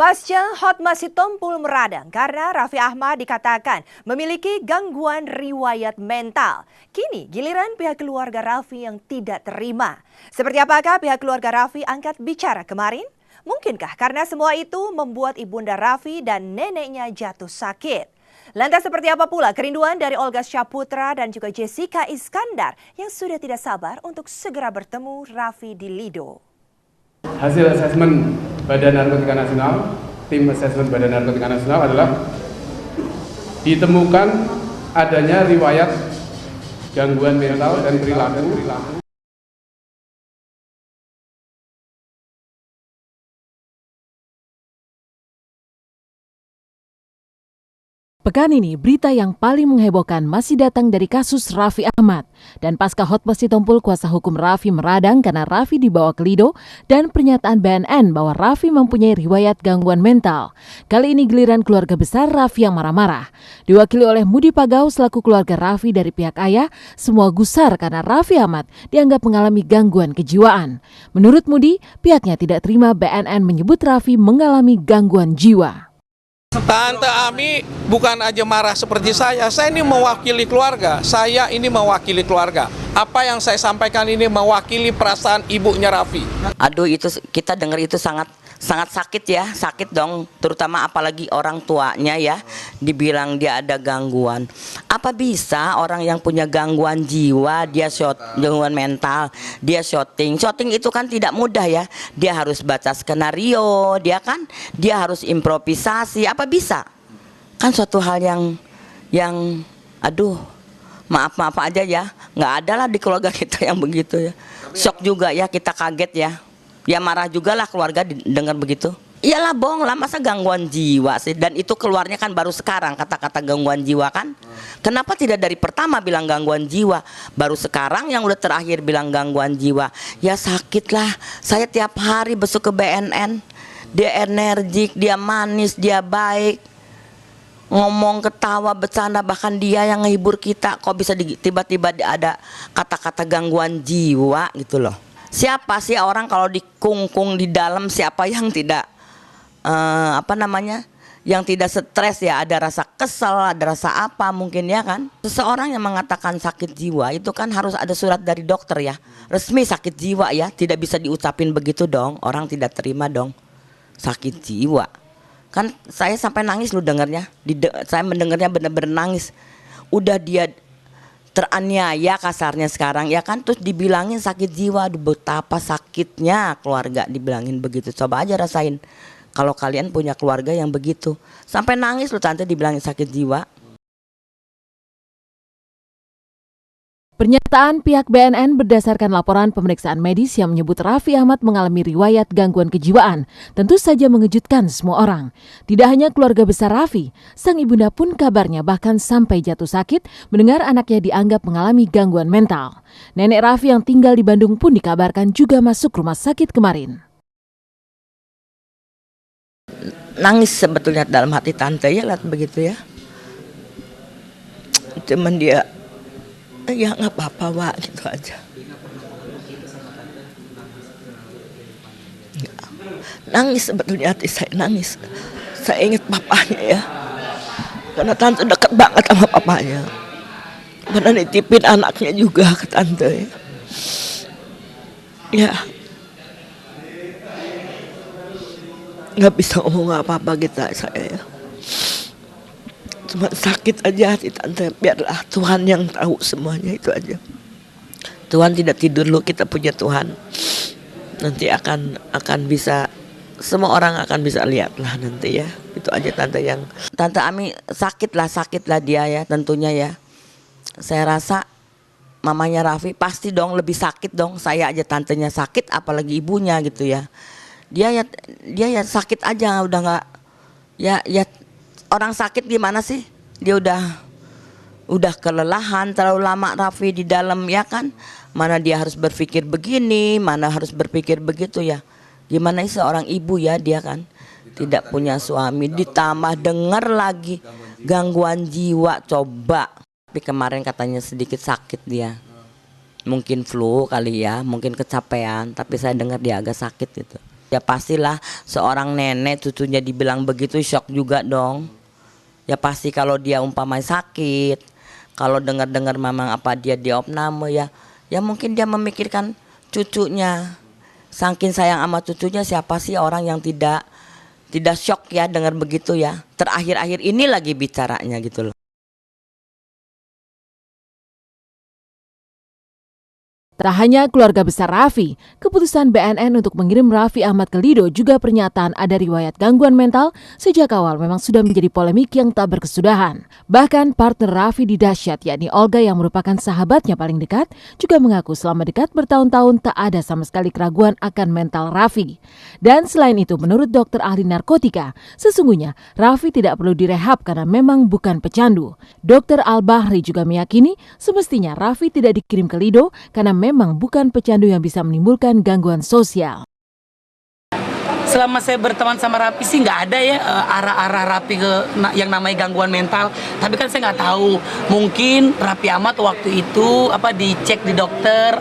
Pasca Hotma Sitompul meradang karena Raffi Ahmad dikatakan memiliki gangguan riwayat mental. Kini giliran pihak keluarga Raffi yang tidak terima. Seperti apakah pihak keluarga Raffi angkat bicara kemarin? Mungkinkah karena semua itu membuat ibunda Raffi dan neneknya jatuh sakit? Lantas seperti apa pula kerinduan dari Olga Syahputra dan juga Jessica Iskandar yang sudah tidak sabar untuk segera bertemu Raffi di Lido? Hasil asesmen Badan Narkotika Nasional, tim asesmen Badan Narkotika Nasional adalah ditemukan adanya riwayat gangguan mental dan perilaku. Pekan ini, berita yang paling menghebohkan masih datang dari kasus Raffi Ahmad. Dan pasca Hotma Sitompul, kuasa hukum Raffi meradang karena Raffi dibawa ke Lido dan pernyataan BNN bahwa Raffi mempunyai riwayat gangguan mental. Kali ini giliran keluarga besar Raffi yang marah-marah. Diwakili oleh Mudi Pagau selaku keluarga Raffi dari pihak ayah, semua gusar karena Raffi Ahmad dianggap mengalami gangguan kejiwaan. Menurut Mudi, pihaknya tidak terima BNN menyebut Raffi mengalami gangguan jiwa. Tante Ami bukan aja marah seperti saya ini mewakili keluarga, saya ini mewakili keluarga. Apa yang saya sampaikan ini mewakili perasaan ibunya Raffi. Aduh, itu kita dengar itu sangat sakit ya, sakit dong, terutama apalagi orang tuanya ya, dibilang dia ada gangguan. Apa bisa orang yang punya gangguan jiwa, gangguan mental, dia syuting itu kan tidak mudah ya, dia harus baca skenario, dia harus improvisasi, apa bisa? Kan suatu hal yang aduh, maaf aja ya, nggak ada lah di keluarga kita yang begitu ya. Shock juga ya, kita kaget ya. Ya marah juga lah keluarga dengar begitu. Iyalah bohong lah, masa gangguan jiwa sih. Dan itu keluarnya kan baru sekarang kata-kata gangguan jiwa kan. Kenapa tidak dari pertama bilang gangguan jiwa, baru sekarang yang udah terakhir bilang gangguan jiwa? Ya sakit lah, saya tiap hari besuk ke BNN. Dia energik, dia manis, dia baik, ngomong, ketawa, bercanda, bahkan dia yang ngehibur kita. Kok bisa tiba-tiba ada kata-kata gangguan jiwa gitu loh. Siapa sih orang kalau dikungkung di dalam, siapa yang tidak yang tidak stres ya, ada rasa kesel, ada rasa apa mungkin ya kan. Seseorang yang mengatakan sakit jiwa itu kan harus ada surat dari dokter ya, resmi sakit jiwa ya, tidak bisa diucapin begitu dong, orang tidak terima dong sakit jiwa. Kan saya sampai nangis lu dengarnya, saya mendengarnya benar-benar nangis. Udah dia teraniaya kasarnya sekarang ya kan, terus dibilangin sakit jiwa. Aduh, betapa sakitnya keluarga dibilangin begitu. Coba aja rasain kalau kalian punya keluarga yang begitu, sampai nangis lu tante dibilangin sakit jiwa. Pernyataan pihak BNN berdasarkan laporan pemeriksaan medis yang menyebut Raffi Ahmad mengalami riwayat gangguan kejiwaan tentu saja mengejutkan semua orang. Tidak hanya keluarga besar Raffi, sang ibunda pun kabarnya bahkan sampai jatuh sakit mendengar anaknya dianggap mengalami gangguan mental. Nenek Raffi yang tinggal di Bandung pun dikabarkan juga masuk rumah sakit kemarin. Nangis sebetulnya dalam hati tante ya, lihat begitu ya. Cuman dia ya nggak apa-apa Wak, gitu aja. Nangis sebetulnya hati saya, nangis. Saya ingat papanya ya, karena tante dekat banget sama papanya. Pernah nitipin anaknya juga ke tante ya. Ya nggak bisa ngomong apa-apa kita saya ya. Cuma sakit aja hati tante, biarlah Tuhan yang tahu semuanya, itu aja. Tuhan tidak tidur lu, kita punya Tuhan. Nanti akan bisa, semua orang akan bisa lihat lah nanti ya. Itu aja tante yang. Tante Ami sakit lah dia ya tentunya ya. Saya rasa mamanya Raffi pasti dong lebih sakit dong. Saya aja tantenya sakit, apalagi ibunya gitu ya. Dia ya sakit aja, udah nggak ya. Orang sakit gimana sih? Dia udah kelelahan terlalu lama Raffi di dalam ya kan. Mana dia harus berpikir begini, mana harus berpikir begitu ya. Gimana sih seorang ibu ya, dia kan tidak punya suami, ditambah dengar lagi gangguan jiwa, coba. Tapi kemarin katanya sedikit sakit dia. Mungkin flu kali ya, mungkin kecapean, tapi saya dengar dia agak sakit gitu. Ya pastilah seorang nenek cucunya dibilang begitu shock juga dong. Ya pasti kalau dia umpamanya sakit, kalau dengar-dengar memang apa dia diopname ya mungkin dia memikirkan cucunya. Saking sayang sama cucunya, siapa sih orang yang tidak shock ya dengar begitu ya. Terakhir-akhir ini lagi bicaranya gitu loh. Tak hanya keluarga besar Raffi, keputusan BNN untuk mengirim Raffi Ahmad ke Lido juga pernyataan ada riwayat gangguan mental sejak awal memang sudah menjadi polemik yang tak berkesudahan. Bahkan partner Raffi di Dahsyat yakni Olga yang merupakan sahabatnya paling dekat juga mengaku selama dekat bertahun-tahun tak ada sama sekali keraguan akan mental Raffi. Dan selain itu menurut dokter ahli narkotika, sesungguhnya Raffi tidak perlu direhab karena memang bukan pecandu. Dr. Al-Bahri juga meyakini semestinya Raffi tidak dikirim ke Lido karena memang bukan pecandu yang bisa menimbulkan gangguan sosial. Selama saya berteman sama Raffi sih nggak ada ya arah-arah Raffi ke yang namanya gangguan mental. Tapi kan saya nggak tahu. Mungkin Raffi Ahmad waktu itu dicek di dokter,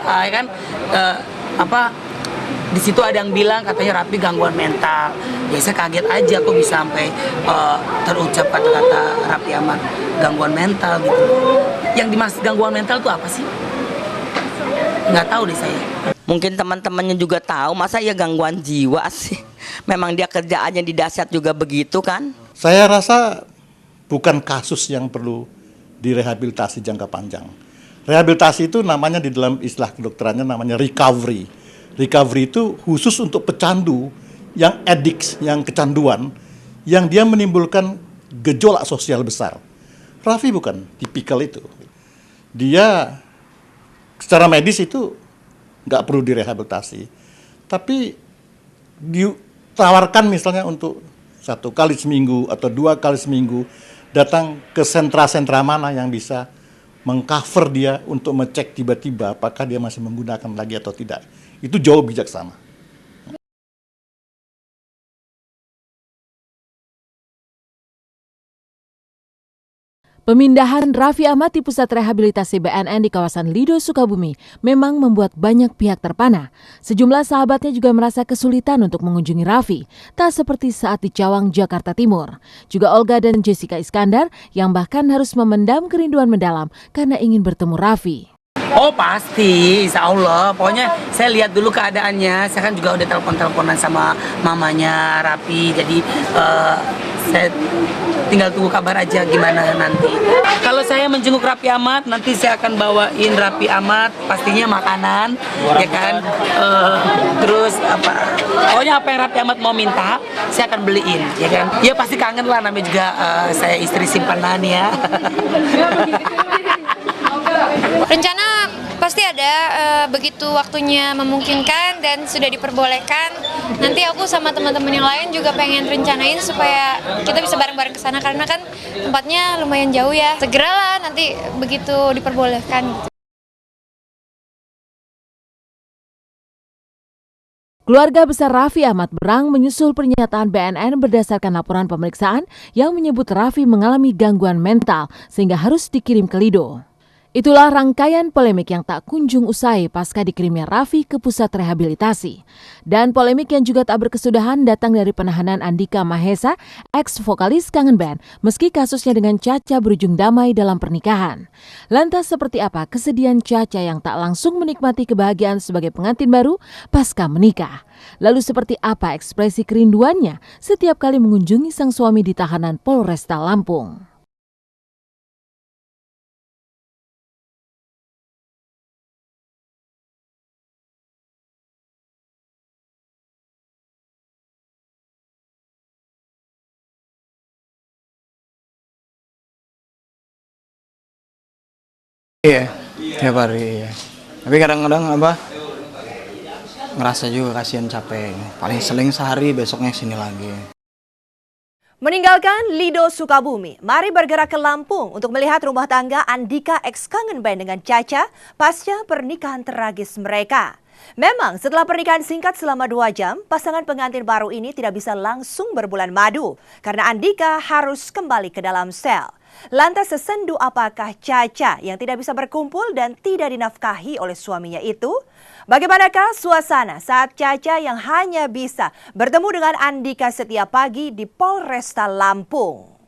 di situ ada yang bilang katanya Raffi gangguan mental. Ya saya kaget aja kok bisa sampai terucap kata-kata Raffi Ahmad gangguan mental gitu. Yang dimaksud gangguan mental itu apa sih? Nggak tahu deh saya. Mungkin teman-temannya juga tahu, masa ya gangguan jiwa sih. Memang dia kerjaannya di Dahsyat juga begitu kan. Saya rasa bukan kasus yang perlu direhabilitasi jangka panjang. Rehabilitasi itu namanya di dalam istilah kedokterannya namanya recovery. Recovery itu khusus untuk pecandu yang addicts, yang kecanduan, yang dia menimbulkan gejolak sosial besar. Raffi bukan tipikal itu. Dia secara medis itu nggak perlu direhabilitasi, tapi ditawarkan misalnya untuk 1 kali seminggu atau 2 kali seminggu datang ke sentra-sentra mana yang bisa mengcover dia untuk mengecek tiba-tiba apakah dia masih menggunakan lagi atau tidak. Itu jauh bijaksana. Pemindahan Raffi Ahmad di pusat rehabilitasi BNN di kawasan Lido, Sukabumi memang membuat banyak pihak terpana. Sejumlah sahabatnya juga merasa kesulitan untuk mengunjungi Raffi, tak seperti saat di Cawang, Jakarta Timur. Juga Olga dan Jessica Iskandar yang bahkan harus memendam kerinduan mendalam karena ingin bertemu Raffi. Oh pasti, insya Allah. Pokoknya saya lihat dulu keadaannya. Saya kan juga udah telepon-teleponan sama mamanya Raffi. Jadi saya tinggal tunggu kabar aja gimana nanti. Kalau saya menjenguk Raffi Ahmad, nanti saya akan bawain Raffi Ahmad pastinya makanan, ya kan. Terus pokoknya apa yang Raffi Ahmad mau minta, saya akan beliin, ya kan. Ya pasti kangen lah, namanya juga saya istri simpanan ya. Rencana pasti ada begitu waktunya memungkinkan dan sudah diperbolehkan. Nanti aku sama teman-teman yang lain juga pengen rencanain supaya kita bisa bareng-bareng ke sana karena kan tempatnya lumayan jauh ya. Segeralah nanti begitu diperbolehkan. Keluarga besar Raffi Ahmad berang menyusul pernyataan BNN berdasarkan laporan pemeriksaan yang menyebut Raffi mengalami gangguan mental sehingga harus dikirim ke Lido. Itulah rangkaian polemik yang tak kunjung usai pasca dikirimnya Raffi ke pusat rehabilitasi. Dan polemik yang juga tak berkesudahan datang dari penahanan Andika Mahesa, ex-vokalis Kangen Band, meski kasusnya dengan Cha-Cha berujung damai dalam pernikahan. Lantas seperti apa kesedihan Cha-Cha yang tak langsung menikmati kebahagiaan sebagai pengantin baru pasca menikah? Lalu seperti apa ekspresi kerinduannya setiap kali mengunjungi sang suami di tahanan Polresta Lampung? Iya, tiap hari. Iya. Tapi kadang-kadang ngerasa juga kasihan capek. Paling seling sehari, besoknya sini lagi. Meninggalkan Lido, Sukabumi, mari bergerak ke Lampung untuk melihat rumah tangga Andika ex Kangen Band dengan Cha-Cha pasca pernikahan tragis mereka. Memang setelah pernikahan singkat selama 2 jam, pasangan pengantin baru ini tidak bisa langsung berbulan madu karena Andika harus kembali ke dalam sel. Lantas sesendu apakah Caca yang tidak bisa berkumpul dan tidak dinafkahi oleh suaminya itu? Bagaimanakah suasana saat Caca yang hanya bisa bertemu dengan Andika setiap pagi di Polresta Lampung?